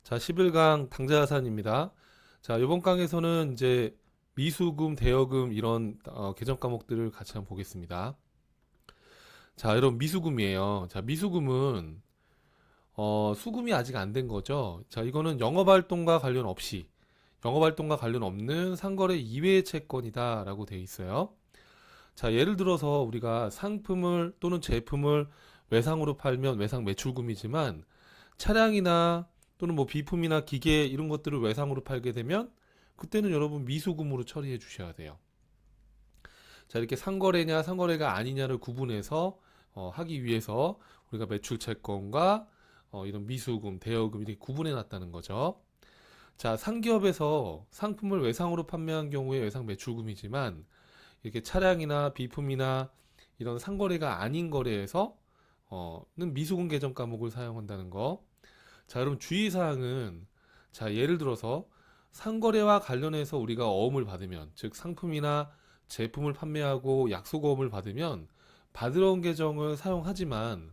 자, 11강 당좌자산입니다. 자, 이번 강에서는 이제 미수금, 대여금 이런 계정 과목들을 같이 한번 보겠습니다. 자, 여러분 미수금이에요. 자, 미수금은 수금이 아직 안 된 거죠. 자, 이거는 영업활동과 관련 없이 영업활동과 관련 없는 상거래 이외의 채권이다라고 되어 있어요. 자, 예를 들어서 우리가 상품을 또는 제품을 외상으로 팔면 외상 매출금이지만 차량이나 또는 뭐 비품이나 기계 이런 것들을 외상으로 팔게 되면 그때는 여러분 미수금으로 처리해 주셔야 돼요. 자, 이렇게 상거래냐 상거래가 아니냐를 구분해서 하기 위해서 우리가 매출 채권과 이런 미수금, 대여금 이렇게 구분해 놨다는 거죠. 자, 상기업에서 상품을 외상으로 판매한 경우에 외상 매출금이지만 이렇게 차량이나 비품이나 이런 상거래가 아닌 거래에서는 미수금 계정 과목을 사용한다는 거. 자, 여러분 주의사항은 자, 예를 들어서 상거래와 관련해서 우리가 어음을 받으면 즉 상품이나 제품을 판매하고 약속어음을 받으면 받으러 온 계정을 사용하지만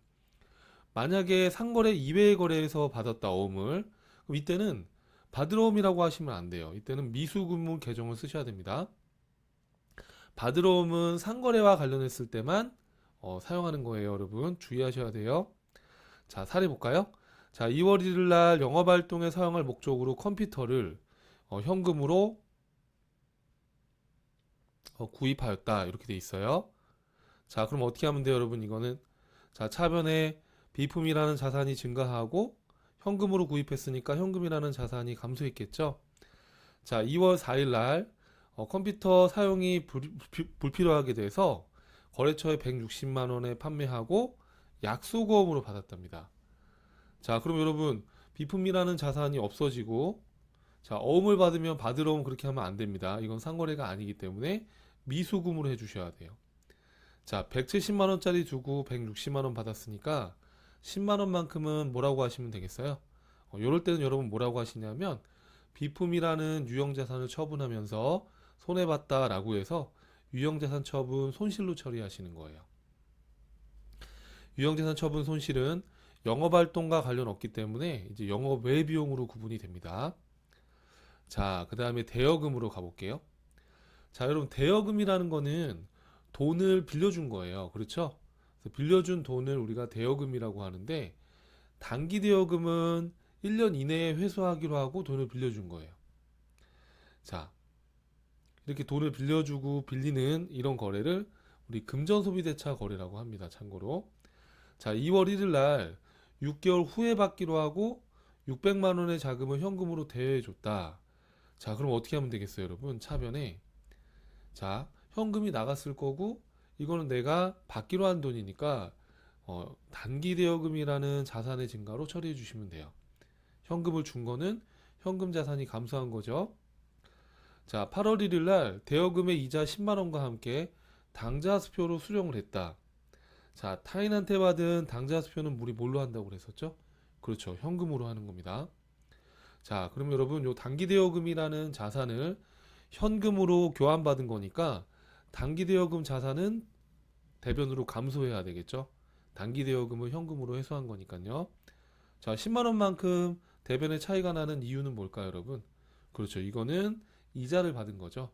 만약에 상거래 이외의 거래에서 받았다 어음을 그럼 이때는 받으러 음이라고 하시면 안 돼요. 이때는 미수금문 계정을 쓰셔야 됩니다. 받으러 음은 상거래와 관련했을 때만 사용하는 거예요. 여러분 주의하셔야 돼요. 자, 사례 볼까요? 자, 2월 1일 날 영업활동에 사용할 목적으로 컴퓨터를 현금으로 구입하였다. 이렇게 돼 있어요. 자, 그럼 어떻게 하면 돼요, 여러분? 이거는 자, 차변에 비품이라는 자산이 증가하고 현금으로 구입했으니까 현금이라는 자산이 감소했겠죠? 자, 2월 4일 날 컴퓨터 사용이 불필요하게 돼서 거래처에 160만 원에 판매하고 약소거음으로 받았답니다. 자, 그럼 여러분 비품이라는 자산이 없어지고 자, 어음을 받으면 받으러 옴 그렇게 하면 안 됩니다. 이건 상거래가 아니기 때문에 미수금으로 해주셔야 돼요. 자, 170만 원짜리 주고 160만 원 받았으니까 10만 원만큼은 뭐라고 하시면 되겠어요? 이럴 때는 여러분 뭐라고 하시냐면 비품이라는 유형자산을 처분하면서 손해봤다라고 해서 유형자산 처분 손실로 처리하시는 거예요. 유형자산 처분 손실은 영업활동과 관련 없기 때문에 이제 영업 외 비용으로 구분이 됩니다. 자, 그 다음에 대여금으로 가볼게요. 자, 여러분 대여금이라는 거는 돈을 빌려준 거예요. 그렇죠? 그래서 빌려준 돈을 우리가 대여금이라고 하는데 단기 대여금은 1년 이내에 회수하기로 하고 돈을 빌려준 거예요. 자, 이렇게 돈을 빌려주고 빌리는 이런 거래를 우리 금전소비대차 거래라고 합니다. 참고로. 자, 2월 1일 날 6개월 후에 받기로 하고 600만 원의 자금을 현금으로 대여해 줬다. 자, 그럼 어떻게 하면 되겠어요, 여러분? 차변에 자, 현금이 나갔을 거고 이거는 내가 받기로 한 돈이니까 단기 대여금이라는 자산의 증가로 처리해 주시면 돼요. 현금을 준 거는 현금 자산이 감소한 거죠. 자, 8월 1일 날 대여금의 이자 10만 원과 함께 당좌수표로 수령을 했다. 자, 타인한테 받은 당좌수표는 우리 뭘로 한다고 그랬었죠? 그렇죠. 현금으로 하는 겁니다. 자, 그럼 여러분 요 단기 대여금이라는 자산을 현금으로 교환받은 거니까 단기 대여금 자산은 대변으로 감소해야 되겠죠? 단기 대여금을 현금으로 회수한 거니까요. 자, 10만 원만큼 대변의 차이가 나는 이유는 뭘까요, 여러분? 그렇죠. 이거는 이자를 받은 거죠.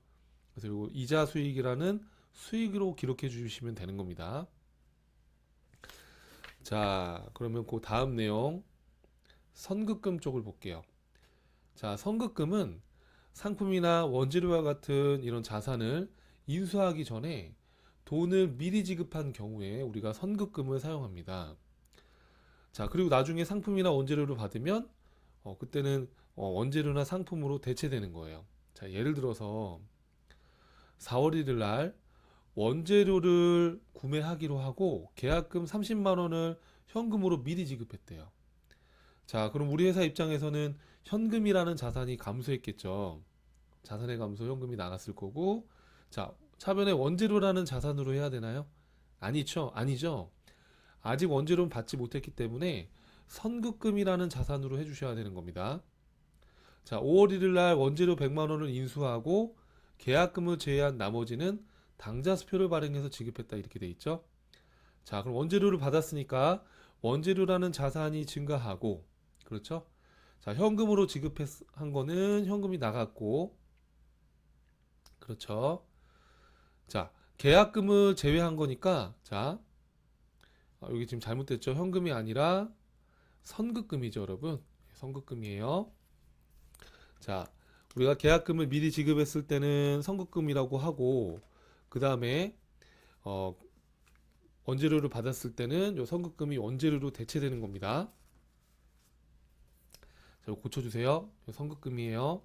그래서 이거 이자 수익이라는 수익으로 기록해 주시면 되는 겁니다. 자, 그러면 그 다음 내용 선급금 쪽을 볼게요. 자, 선급금은 상품이나 원재료와 같은 이런 자산을 인수하기 전에 돈을 미리 지급한 경우에 우리가 선급금을 사용합니다. 자, 그리고 나중에 상품이나 원재료를 받으면 그때는 원재료나 상품으로 대체되는 거예요. 자, 예를 들어서 4월 1일 날 원재료를 구매하기로 하고 계약금 30만 원을 현금으로 미리 지급했대요. 자, 그럼 우리 회사 입장에서는 현금이라는 자산이 감소했겠죠. 자산의 감소 현금이 나갔을 거고, 자, 차변에 원재료라는 자산으로 해야 되나요? 아니죠. 아니죠. 아직 원재료는 받지 못했기 때문에 선급금이라는 자산으로 해주셔야 되는 겁니다. 자, 5월 1일 날 원재료 100만 원을 인수하고 계약금을 제외한 나머지는 당좌수표를 발행해서 지급했다 이렇게 돼 있죠. 자, 그럼 원재료를 받았으니까 원재료라는 자산이 증가하고 그렇죠? 자, 현금으로 지급한 거는 현금이 나갔고, 그렇죠. 자, 계약금을 제외한 거니까, 자, 여기 지금 잘못됐죠. 현금이 아니라 선급금이죠, 여러분. 선급금이에요. 자, 우리가 계약금을 미리 지급했을 때는 선급금이라고 하고, 그 다음에 원재료를 받았을 때는 요 선급금이 원재료로 대체되는 겁니다. 자, 고쳐주세요. 요 선급금이에요.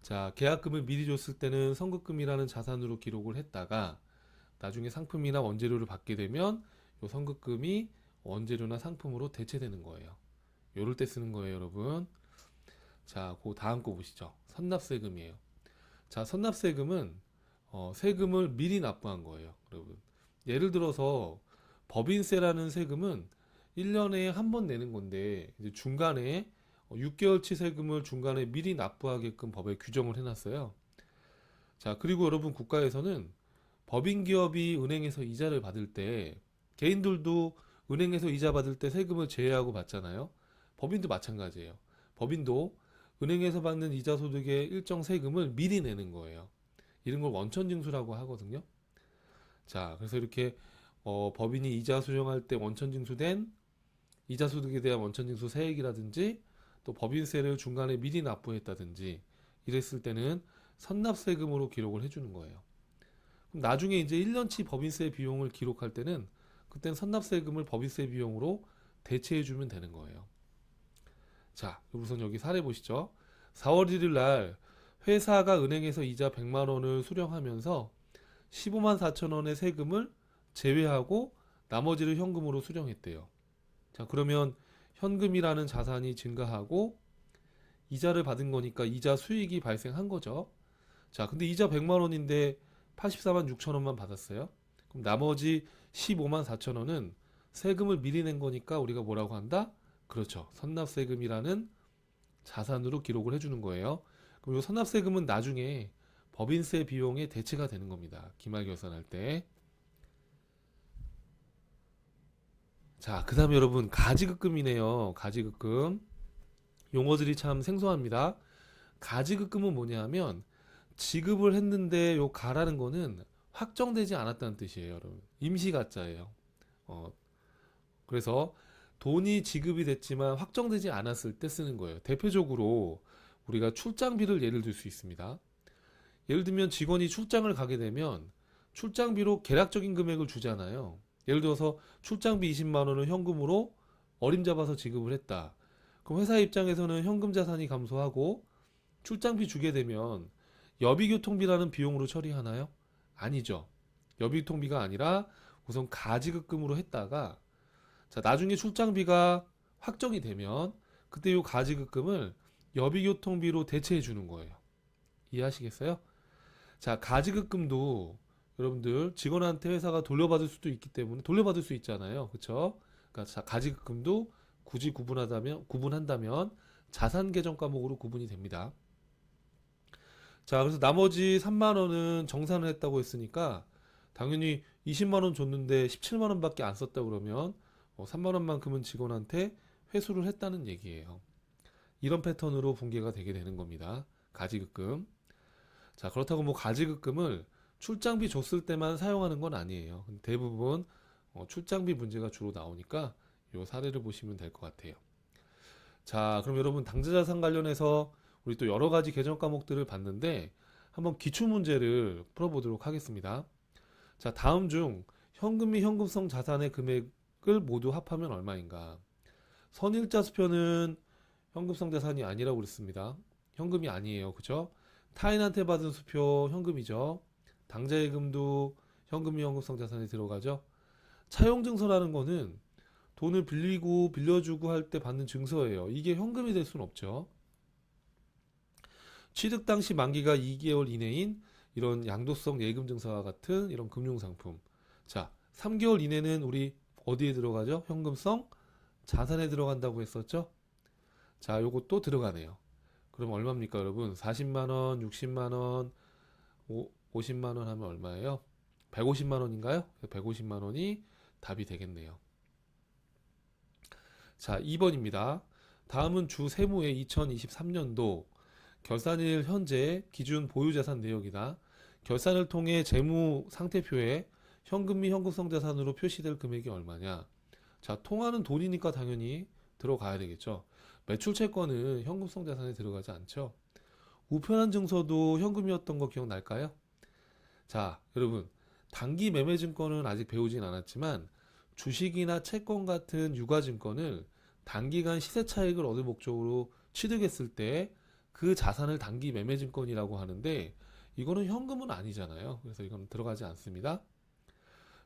자, 계약금을 미리 줬을 때는 선급금이라는 자산으로 기록을 했다가 나중에 상품이나 원재료를 받게 되면 요 선급금이 원재료나 상품으로 대체되는 거예요. 요럴 때 쓰는 거예요, 여러분. 자, 그 다음 거 보시죠. 선납세금이에요. 자, 선납세금은 세금을 미리 납부한 거예요, 여러분. 예를 들어서 법인세라는 세금은 1년에 한 번 내는 건데 이제 중간에 6개월치 세금을 중간에 미리 납부하게끔 법에 규정을 해놨어요. 자, 그리고 여러분 국가에서는 법인 기업이 은행에서 이자를 받을 때 개인들도 은행에서 이자 받을 때 세금을 제외하고 받잖아요. 법인도 마찬가지예요. 법인도 은행에서 받는 이자 소득의 일정 세금을 미리 내는 거예요. 이런 걸 원천징수라고 하거든요. 자, 그래서 이렇게 법인이 이자 수령할 때 원천징수된 이자 소득에 대한 원천징수 세액이라든지 또 법인세를 중간에 미리 납부했다든지 이랬을 때는 선납세금으로 기록을 해주는 거예요. 그럼 나중에 이제 1년치 법인세 비용을 기록할 때는 그땐 선납세금을 법인세 비용으로 대체해주면 되는 거예요. 자, 우선 여기 사례 보시죠. 4월 1일 날 회사가 은행에서 이자 100만 원을 수령하면서 15만 4천 원의 세금을 제외하고 나머지를 현금으로 수령했대요. 자, 그러면 현금이라는 자산이 증가하고 이자를 받은 거니까 이자 수익이 발생한 거죠. 자, 근데 이자 100만 원인데 84만 6천 원만 받았어요. 그럼 나머지 15만 4천 원은 세금을 미리 낸 거니까 우리가 뭐라고 한다? 그렇죠. 선납세금이라는 자산으로 기록을 해주는 거예요. 그럼 이 선납세금은 나중에 법인세 비용의 대체가 되는 겁니다. 기말결산할 때. 자, 그 다음에 여러분 가지급금이네요. 가지급금. 용어들이 참 생소합니다. 가지급금은 뭐냐면 지급을 했는데 요 가라는 거는 확정되지 않았다는 뜻이에요, 여러분. 임시가짜예요. 그래서 돈이 지급이 됐지만 확정되지 않았을 때 쓰는 거예요. 대표적으로 우리가 출장비를 예를 들 수 있습니다. 예를 들면 직원이 출장을 가게 되면 출장비로 계략적인 금액을 주잖아요. 예를 들어서 출장비 20만 원을 현금으로 어림잡아서 지급을 했다. 그럼 회사 입장에서는 현금 자산이 감소하고 출장비 주게 되면 여비교통비라는 비용으로 처리하나요? 아니죠. 여비교통비가 아니라 우선 가지급금으로 했다가 자, 나중에 출장비가 확정이 되면 그때 이 가지급금을 여비교통비로 대체해 주는 거예요. 이해하시겠어요? 자, 가지급금도 여러분들 직원한테 회사가 돌려받을 수도 있기 때문에 돌려받을 수 있잖아요. 그렇죠? 그러니까 가지급금도 굳이 구분한다면 자산 계정 과목으로 구분이 됩니다. 자, 그래서 나머지 3만 원은 정산을 했다고 했으니까 당연히 20만 원 줬는데 17만 원밖에 안 썼다 그러면 3만 원만큼은 직원한테 회수를 했다는 얘기예요. 이런 패턴으로 분계가 되게 되는 겁니다. 가지급금. 자, 그렇다고 뭐 가지급금을 출장비 줬을 때만 사용하는 건 아니에요. 대부분 출장비 문제가 주로 나오니까 이 사례를 보시면 될 것 같아요. 자, 그럼 여러분 당좌자산 관련해서 우리 또 여러 가지 개정 과목들을 봤는데 한번 기출 문제를 풀어보도록 하겠습니다. 자, 다음 중 현금 및 현금성 자산의 금액을 모두 합하면 얼마인가? 선일자 수표는 현금성 자산이 아니라고 그랬습니다. 현금이 아니에요. 그죠? 타인한테 받은 수표 현금이죠. 당좌예금도 현금이 현금성 자산에 들어가죠. 차용증서라는 거는 돈을 빌리고 빌려주고 할 때 받는 증서예요. 이게 현금이 될 수는 없죠. 취득 당시 만기가 2개월 이내인 이런 양도성 예금 증서와 같은 이런 금융상품. 자, 3개월 이내는 우리 어디에 들어가죠? 현금성 자산에 들어간다고 했었죠? 자, 요것도 들어가네요. 그럼 얼마입니까, 여러분? 40만 원, 60만 원, 50만 원 하면 얼마예요? 150만 원인가요? 150만 원이 답이 되겠네요. 자, 2번입니다. 다음은 주 세무의 2023년도 결산일 현재 기준 보유자산 내역이다. 결산을 통해 재무 상태표에 현금 및 현금성 자산으로 표시될 금액이 얼마냐. 자, 통화는 돈이니까 당연히 들어가야 되겠죠. 매출 채권은 현금성 자산에 들어가지 않죠. 우편한 증서도 현금이었던 거 기억날까요? 자, 여러분, 단기 매매 증권은 아직 배우진 않았지만 주식이나 채권 같은 유가 증권을 단기간 시세 차익을 얻을 목적으로 취득했을 때 그 자산을 단기 매매 증권이라고 하는데 이거는 현금은 아니잖아요. 그래서 이건 들어가지 않습니다.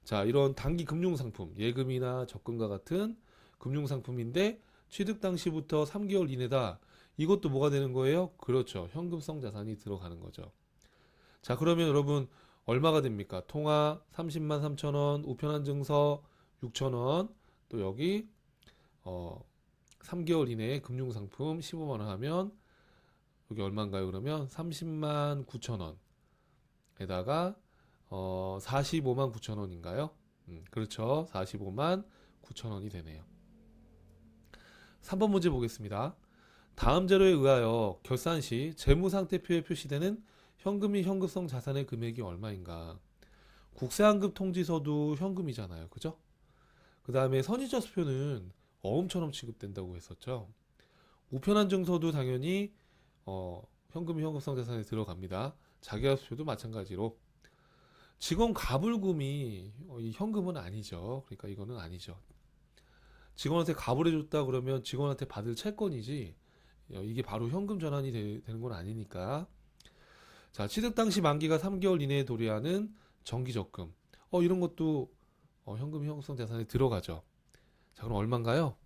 자, 이런 단기 금융 상품, 예금이나 적금과 같은 금융 상품인데 취득 당시부터 3개월 이내다. 이것도 뭐가 되는 거예요? 그렇죠. 현금성 자산이 들어가는 거죠. 자, 그러면 여러분 얼마가 됩니까? 통화 30만 3천 원, 우편한 증서 6천 원, 또 여기 3개월 이내에 금융 상품 15만 원 하면 여기 얼마인가요? 그러면 30만 9천 원에다가 45만 9천 원인가요? 그렇죠. 45만 9천 원이 되네요. 3번 문제 보겠습니다. 다음 자료에 의하여 결산 시 재무상태표에 표시되는 현금 및 현금성 자산의 금액이 얼마인가? 국세환급 통지서도 현금이잖아요. 그죠? 그 다음에 선의자 수표는 어음처럼 취급된다고 했었죠. 우편한 증서도 당연히 현금 및 현금성 자산에 들어갑니다. 자기야 수표도 마찬가지로. 직원 가불금이 이 현금은 아니죠. 그러니까 이거는 아니죠. 직원한테 가불해줬다 그러면 직원한테 받을 채권이지 이게 바로 현금 전환이 되는 건 아니니까. 자, 취득 당시 만기가 3개월 이내에 도래하는 정기적금. 이런 것도 현금 형성 자산에 들어가죠. 자, 그럼 얼마인가요?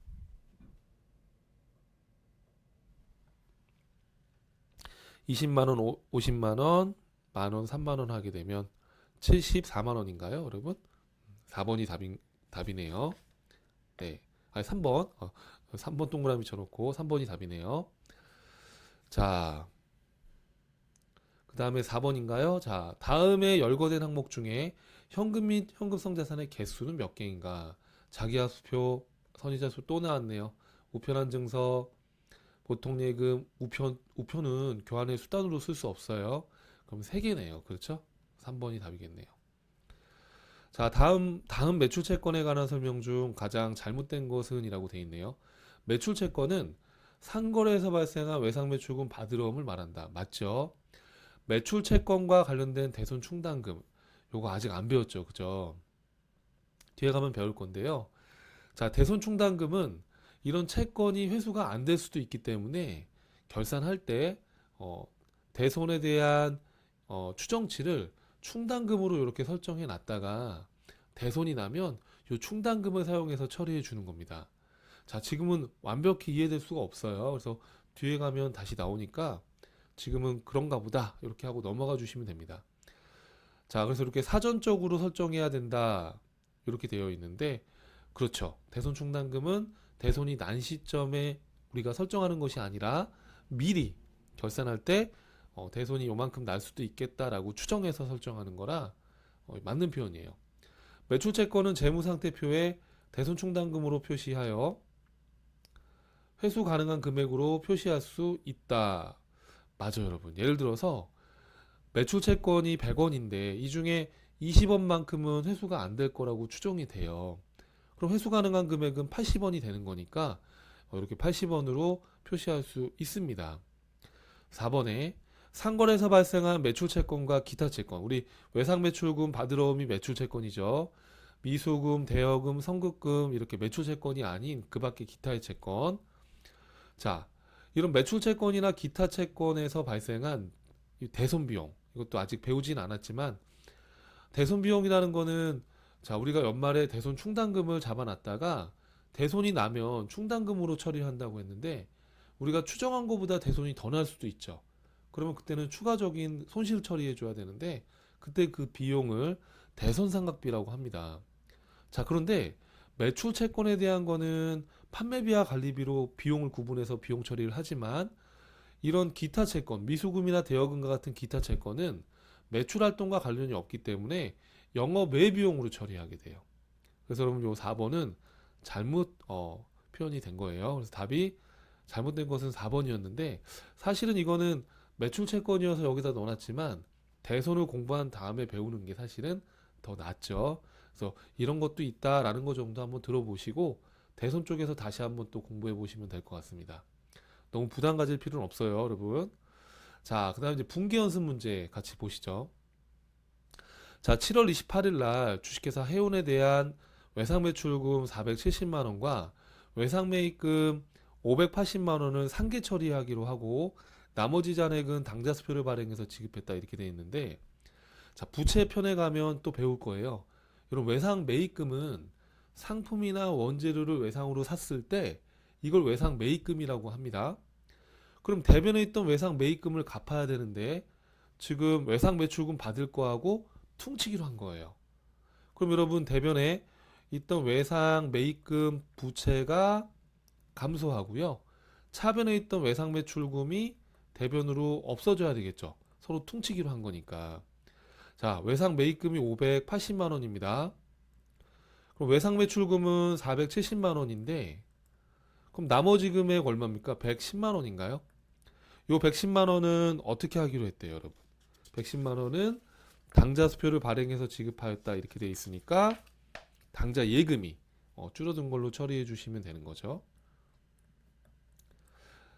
20만 원, 50만 원, 만 원, 3만 원 하게 되면 74만 원인가요, 여러분? 4번이 답이네요. 네. 아니, 3번. 3번 동그라미 쳐놓고 3번이 답이네요. 자, 그 다음에 4번인가요? 자, 다음에 열거된 항목 중에 현금 및 현금성 자산의 개수는 몇 개인가? 자기야 수표, 선의자 수 또 나왔네요. 우편한 증서, 보통 예금, 우편은 교환의 수단으로 쓸 수 없어요. 그럼 3개네요. 그렇죠? 3번이 답이겠네요. 자, 다음 매출 채권에 관한 설명 중 가장 잘못된 것은 이라고 되어 있네요. 매출 채권은 상거래에서 발생한 외상 매출금 받으러움을 말한다. 맞죠? 매출 채권과 관련된 대손 충당금. 요거 아직 안 배웠죠. 그죠? 뒤에 가면 배울 건데요. 자, 대손 충당금은 이런 채권이 회수가 안 될 수도 있기 때문에 결산할 때 대손에 대한 추정치를 충당금으로 이렇게 설정해 놨다가 대손이 나면 이 충당금을 사용해서 처리해 주는 겁니다. 자, 지금은 완벽히 이해될 수가 없어요. 그래서 뒤에 가면 다시 나오니까 지금은 그런가 보다 이렇게 하고 넘어가 주시면 됩니다. 자, 그래서 이렇게 사전적으로 설정해야 된다 이렇게 되어 있는데 그렇죠. 대손 충당금은 대손이 난 시점에 우리가 설정하는 것이 아니라 미리 결산할 때 대손이 요만큼 날 수도 있겠다라고 추정해서 설정하는 거라 맞는 표현이에요. 매출채권은 재무상태표에 대손 충당금으로 표시하여 회수 가능한 금액으로 표시할 수 있다. 맞아요, 여러분. 예를 들어서 매출채권이 100원인데 이 중에 20원만큼은 회수가 안 될 거라고 추정이 돼요. 그럼 회수 가능한 금액은 80원이 되는 거니까 이렇게 80원으로 표시할 수 있습니다. 4번에 상거래에서 발생한 매출채권과 기타채권, 우리 외상매출금 받으러움이 매출채권이죠. 미수금, 대여금, 선급금 이렇게 매출채권이 아닌 그 밖에 기타의 채권. 자, 이런 매출채권이나 기타채권에서 발생한 대손비용, 이것도 아직 배우진 않았지만 대손비용이라는 거는 자, 우리가 연말에 대손 충당금을 잡아놨다가 대손이 나면 충당금으로 처리한다고 했는데 우리가 추정한 것보다 대손이 더 날 수도 있죠. 그러면 그때는 추가적인 손실 처리해 줘야 되는데 그때 그 비용을 대손상각비라고 합니다. 자, 그런데 매출 채권에 대한 거는 판매비와 관리비로 비용을 구분해서 비용 처리를 하지만 이런 기타 채권, 미수금이나 대여금과 같은 기타 채권은 매출 활동과 관련이 없기 때문에 영업 외 비용으로 처리하게 돼요. 그래서 여러분 요 4번은 잘못 표현이 된 거예요. 그래서 답이 잘못된 것은 4번이었는데 사실은 이거는 매출 채권이어서 여기다 넣어놨지만 대손을 공부한 다음에 배우는 게 사실은 더 낫죠. 그래서 이런 것도 있다라는 거 정도 한번 들어보시고 대손 쪽에서 다시 한번 또 공부해 보시면 될 것 같습니다. 너무 부담 가질 필요는 없어요, 여러분. 자, 그다음에 이제 분기 연습 문제 같이 보시죠. 자, 7월 28일 날 주식회사 해운에 대한 외상 매출금 470만 원과 외상 매입금 580만 원을 상계 처리하기로 하고 나머지 잔액은 당좌 수표를 발행해서 지급했다 이렇게 되어 있는데 자, 부채 편에 가면 또 배울 거예요. 이런 외상 매입금은 상품이나 원재료를 외상으로 샀을 때 이걸 외상 매입금이라고 합니다. 그럼 대변에 있던 외상 매입금을 갚아야 되는데 지금 외상 매출금 받을 거하고 퉁치기로 한 거예요. 그럼 여러분 대변에 있던 외상 매입금 부채가 감소하고요. 차변에 있던 외상 매출금이 대변으로 없어져야 되겠죠. 서로 퉁치기로 한 거니까. 자, 외상 매입금이 580만 원입니다. 그럼 외상 매출금은 470만 원인데 그럼 나머지 금액 얼마입니까? 110만 원인가요? 요 110만 원은 어떻게 하기로 했대요, 여러분? 110만 원은 당좌 수표를 발행해서 지급하였다 이렇게 돼 있으니까 당좌 예금이 줄어든 걸로 처리해 주시면 되는 거죠.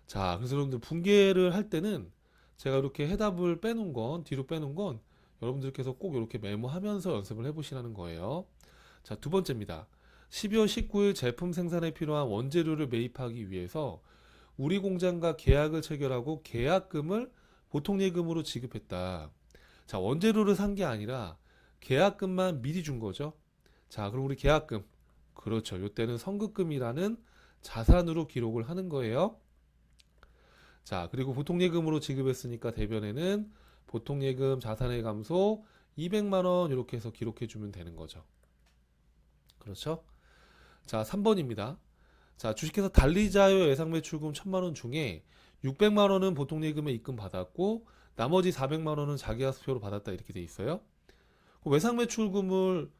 자, 그래서 여러분들 분계를 할 때는 제가 이렇게 해답을 빼놓은 건 뒤로 빼놓은 건 여러분들께서 꼭 이렇게 메모하면서 연습을 해보시라는 거예요. 자, 두 번째입니다. 12월 19일 제품 생산에 필요한 원재료를 매입하기 위해서 우리 공장과 계약을 체결하고 계약금을 보통예금으로 지급했다. 자, 원재료를 산 게 아니라 계약금만 미리 준 거죠. 자, 그럼 우리 계약금. 그렇죠. 이때는 선급금이라는 자산으로 기록을 하는 거예요. 자, 그리고 보통예금으로 지급했으니까 대변에는 보통예금 자산의 감소 200만 원 이렇게 해서 기록해 주면 되는 거죠. 그렇죠? 자, 3번입니다. 자, 주식회사 달리자요 예상 매출금 1000만 원 중에 600만 원은 보통예금에 입금 받았고 나머지 400만 원은 자기하수표로 받았다 이렇게 돼 있어요. 외상 매출금을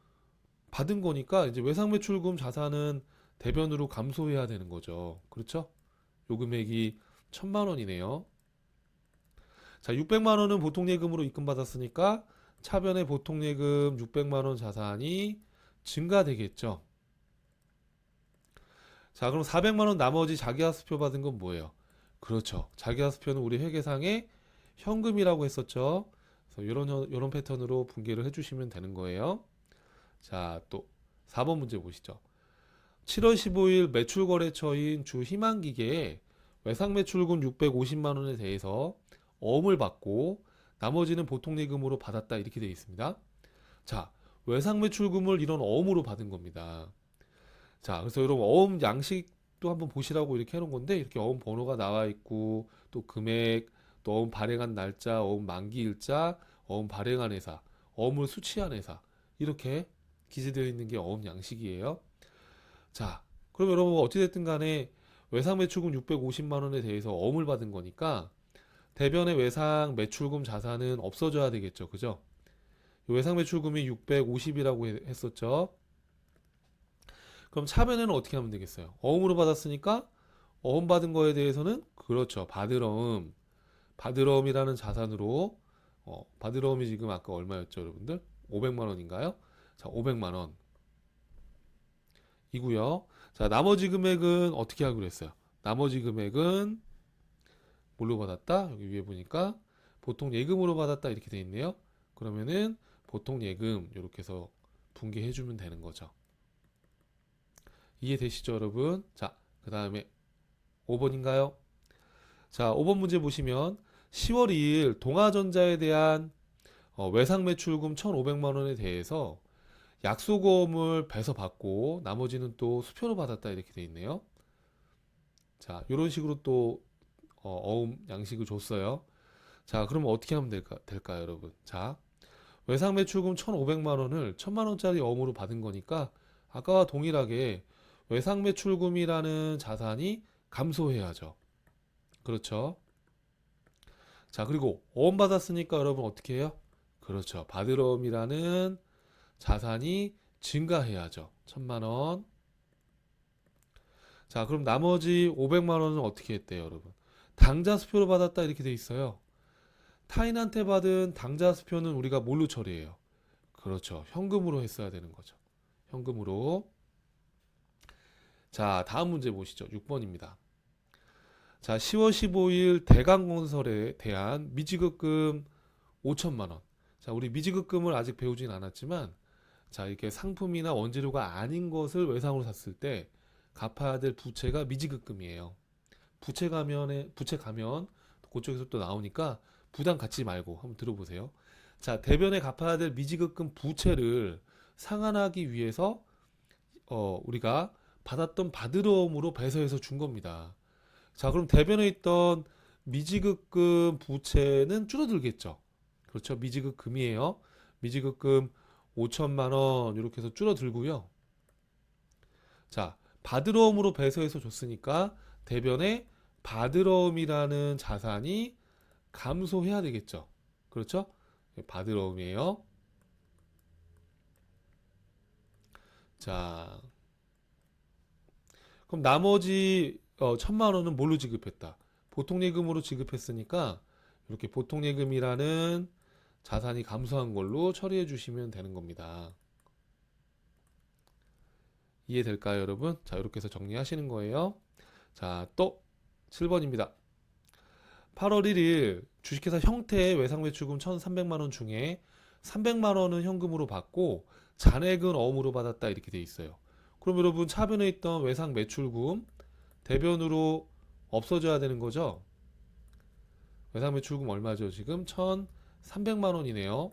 받은 거니까 이제 외상 매출금 자산은 대변으로 감소해야 되는 거죠. 그렇죠? 요 금액이 1000만 원이네요. 자, 600만 원은 보통예금으로 입금받았으니까 차변의 보통예금 600만 원 자산이 증가되겠죠. 자, 그럼 400만 원 나머지 자기하수표 받은 건 뭐예요? 그렇죠. 자기하수표는 우리 회계상에 현금이라고 했었죠. 그래서 이런 패턴으로 분계를 해주시면 되는 거예요. 자, 또 4번 문제 보시죠. 7월 15일 매출거래처인 주희망기계에 외상 매출금 650만 원에 대해서 어음을 받고 나머지는 보통예금으로 받았다 이렇게 되어 있습니다. 자, 외상 매출금을 이런 어음으로 받은 겁니다. 자, 그래서 여러분 어음 양식도 한번 보시라고 이렇게 해놓은 건데 이렇게 어음 번호가 나와 있고 또 금액, 또 어음 발행한 날짜, 어음 만기 일자, 어음 발행한 회사, 어음을 수취한 회사 이렇게 기재되어 있는 게 어음 양식이에요. 자, 그럼 여러분 어찌됐든 간에 외상 매출금 650만 원에 대해서 어음을 받은 거니까 대변의 외상 매출금 자산은 없어져야 되겠죠. 그죠? 외상 매출금이 650이라고 했었죠. 그럼 차변에는 어떻게 하면 되겠어요? 어음으로 받았으니까 어음 받은 거에 대해서는 그렇죠. 받으러음. 받으러음이라는 자산으로 받으러음이 지금 아까 얼마였죠, 여러분들? 500만 원인가요? 자, 500만 원. 이고요. 자, 나머지 금액은 어떻게 하기로 했어요? 나머지 금액은 뭘로 받았다? 여기 위에 보니까 보통 예금으로 받았다 이렇게 돼 있네요. 그러면은 보통 예금 이렇게 해서 분개해 주면 되는 거죠. 이해되시죠, 여러분? 자, 그 다음에 5번인가요? 자, 5번 문제 보시면 10월 2일 동아전자에 대한 외상 매출금 1,500만 원에 대해서 약속어음을 배서받고 나머지는 또 수표로 받았다 이렇게 돼 있네요. 자, 이런 식으로 또 어음 양식을 줬어요. 자, 그러면 어떻게 하면 될까요, 여러분? 자, 외상 매출금 1,500만 원을 1,000만 원짜리 어음으로 받은 거니까 아까와 동일하게 외상 매출금이라는 자산이 감소해야죠. 그렇죠? 자, 그리고 어음 받았으니까 여러분 어떻게 해요? 그렇죠. 받을 어음이라는 자산이 증가해야죠. 1,000만 원. 자, 그럼 나머지 500만 원은 어떻게 했대요, 여러분? 당좌 수표로 받았다 이렇게 돼 있어요. 타인한테 받은 당좌 수표는 우리가 뭘로 처리해요? 그렇죠. 현금으로 했어야 되는 거죠. 현금으로. 자, 다음 문제 보시죠. 6번입니다. 자, 10월 15일 대강건설에 대한 미지급금 5천만 원. 자, 우리 미지급금을 아직 배우진 않았지만, 자, 이렇게 상품이나 원재료가 아닌 것을 외상으로 샀을 때 갚아야 될 부채가 미지급금이에요. 부채 가면 그쪽에서 또 나오니까 부담 갖지 말고 한번 들어보세요. 자, 대변에 갚아야 될 미지급금 부채를 상환하기 위해서 우리가 받았던 받으러움으로 배서해서 준 겁니다. 자, 그럼 대변에 있던 미지급금 부채는 줄어들겠죠. 그렇죠. 미지급금이에요. 미지급금 5천만 원 이렇게 해서 줄어들고요. 자, 받으러움으로 배서해서 줬으니까 대변에 받으러움이라는 자산이 감소해야 되겠죠. 그렇죠? 받으러움이에요. 자, 그럼 나머지 1,000만 원은 뭘로 지급했다? 보통예금으로 지급했으니까 이렇게 보통예금이라는 자산이 감소한 걸로 처리해 주시면 되는 겁니다. 이해될까요, 여러분? 자, 이렇게 해서 정리하시는 거예요. 자, 또 7번입니다. 8월 1일 주식회사 형태의 외상매출금 1,300만 원 중에 300만 원은 현금으로 받고 잔액은 어음으로 받았다 이렇게 돼 있어요. 그럼 여러분 차변에 있던 외상매출금 대변으로 없어져야 되는 거죠? 외상매출금 얼마죠? 지금 1,300만 원이네요.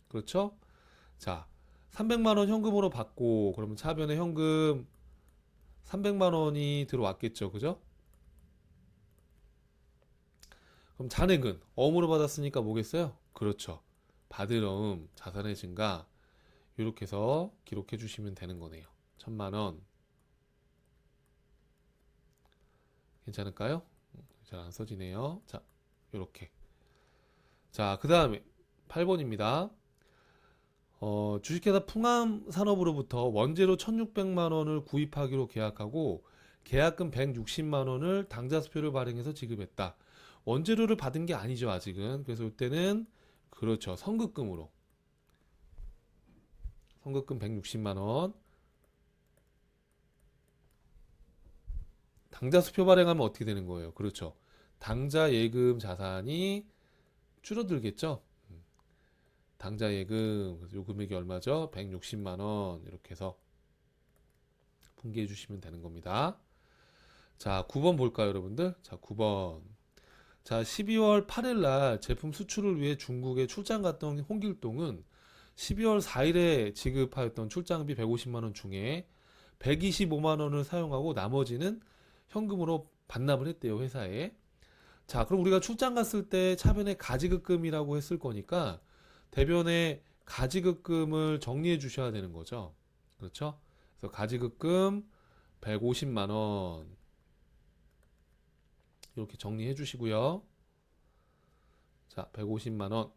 그렇죠? 자, 300만 원 현금으로 받고 그러면 차변에 현금 300만 원이 들어왔겠죠. 그죠? 그럼 잔액은 어음으로 받았으니까 뭐겠어요? 그렇죠. 받을 어음, 자산의 증가 이렇게 해서 기록해 주시면 되는 거네요. 1,000만 원. 괜찮을까요? 잘 안 써지네요. 자, 이렇게. 자, 그 다음에 8번입니다. 주식회사 풍암산업으로부터 원재료 1,600만 원을 구입하기로 계약하고 계약금 160만 원을 당좌수표를 발행해서 지급했다. 원재료를 받은 게 아니죠, 아직은. 그래서 이때는 그렇죠. 선급금으로. 선급금 160만 원. 당좌수표 발행하면 어떻게 되는 거예요? 그렇죠. 당좌 예금 자산이 줄어들겠죠. 당좌 예금 그래서 요 금액이 얼마죠? 160만 원 이렇게 해서 분기해 주시면 되는 겁니다. 자, 9번 볼까요, 여러분들? 자, 9번. 자, 12월 8일 날 제품 수출을 위해 중국에 출장 갔던 홍길동은 12월 4일에 지급하였던 출장비 150만 원 중에 125만 원을 사용하고 나머지는 현금으로 반납을 했대요, 회사에. 자, 그럼 우리가 출장 갔을 때 차변에 가지급금이라고 했을 거니까 대변에 가지급금을 정리해 주셔야 되는 거죠. 그렇죠? 그래서 가지급금 150만 원 이렇게 정리해 주시고요. 자, 150만 원.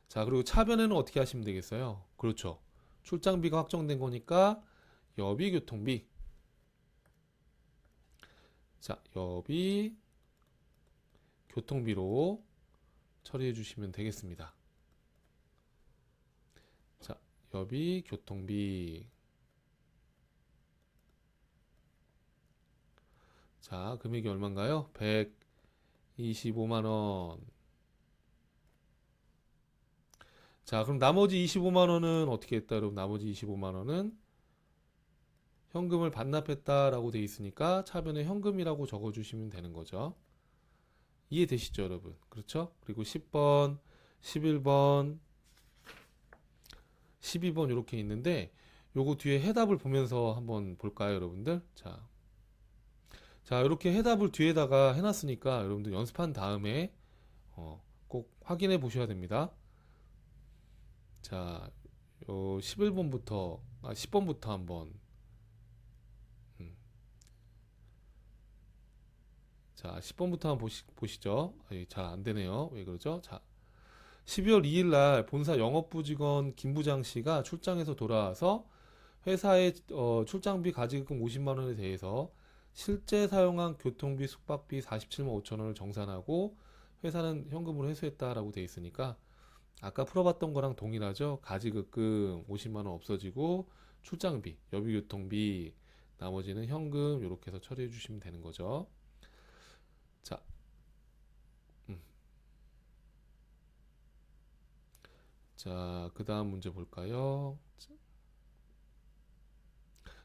자, 그리고 차변에는 어떻게 하시면 되겠어요? 그렇죠. 출장비가 확정된 거니까 여비 교통비. 자, 여비 교통비로 처리해 주시면 되겠습니다. 자, 여비 교통비. 자, 금액이 얼마인가요? 125만 원. 자, 그럼 나머지 25만 원은 어떻게 했다? 여러분, 나머지 25만 원은 현금을 반납했다라고 돼 있으니까 차변에 현금이라고 적어 주시면 되는 거죠. 이해되시죠, 여러분? 그렇죠? 그리고 10번, 11번, 12번 이렇게 있는데 요거 뒤에 해답을 보면서 한번 볼까요, 여러분들? 자, 이렇게 해답을 뒤에다가 해놨으니까 여러분들 연습한 다음에 꼭 확인해 보셔야 됩니다. 자, 요 11번부터 10번부터 한번 자, 10번부터 한번 보시죠. 잘 안 되네요. 왜 그러죠? 자, 12월 2일 날 본사 영업부 직원 김 부장 씨가 출장에서 돌아와서 회사의 출장비 가지금 50만 원에 대해서 실제 사용한 교통비, 숙박비 47만 5천 원을 정산하고 회사는 현금으로 회수했다라고 돼 있으니까 아까 풀어봤던 거랑 동일하죠. 가지급금 50만 원 없어지고 출장비, 여비교통비, 나머지는 현금 이렇게 해서 처리해 주시면 되는 거죠. 자, 음. 자, 그 다음 문제 볼까요?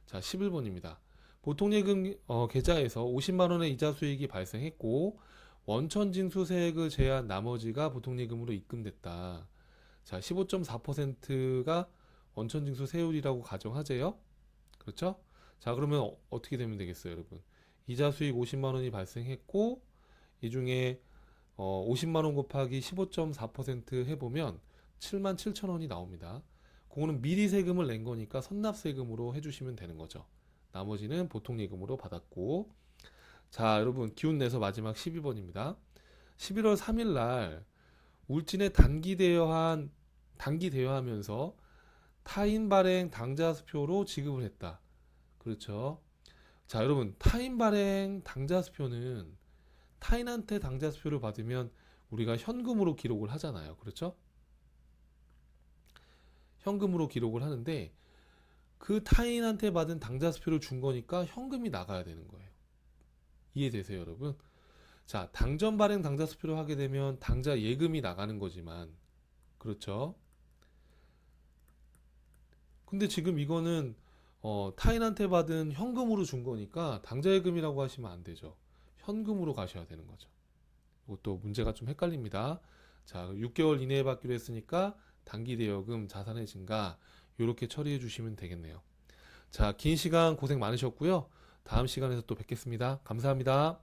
자, 11번입니다. 보통예금 계좌에서 50만 원의 이자 수익이 발생했고 원천징수 세액을 제외한 나머지가 보통예금으로 입금됐다. 자, 15.4%가 원천징수 세율이라고 가정하재요. 그렇죠? 자, 그러면 어떻게 되면 되겠어요, 여러분? 이자 수익 50만 원이 발생했고 이 중에 50만 원 곱하기 15.4% 해보면 7만 7천 원이 나옵니다. 그거는 미리 세금을 낸 거니까 선납세금으로 해주시면 되는 거죠. 나머지는 보통예금으로 받았고, 자, 여러분 기운 내서 마지막 12번입니다. 11월 3일 날 울진에 단기 대여하면서 타인 발행 당좌수표로 지급을 했다. 그렇죠? 자, 여러분 타인 발행 당좌수표는 타인한테 당좌수표를 받으면 우리가 현금으로 기록을 하잖아요. 그렇죠? 현금으로 기록을 하는데 그 타인한테 받은 당좌수표를 준 거니까 현금이 나가야 되는 거예요. 이해되세요, 여러분? 자, 당전 발행 당좌수표를 하게 되면 당좌 예금이 나가는 거지만, 그렇죠? 근데 지금 이거는 타인한테 받은 현금으로 준 거니까 당좌 예금이라고 하시면 안 되죠. 현금으로 가셔야 되는 거죠. 이것도 문제가 좀 헷갈립니다. 자, 6개월 이내에 받기로 했으니까 단기 대여금, 자산의 증가 이렇게 처리해 주시면 되겠네요. 자, 긴 시간 고생 많으셨고요. 다음 시간에서 또 뵙겠습니다. 감사합니다.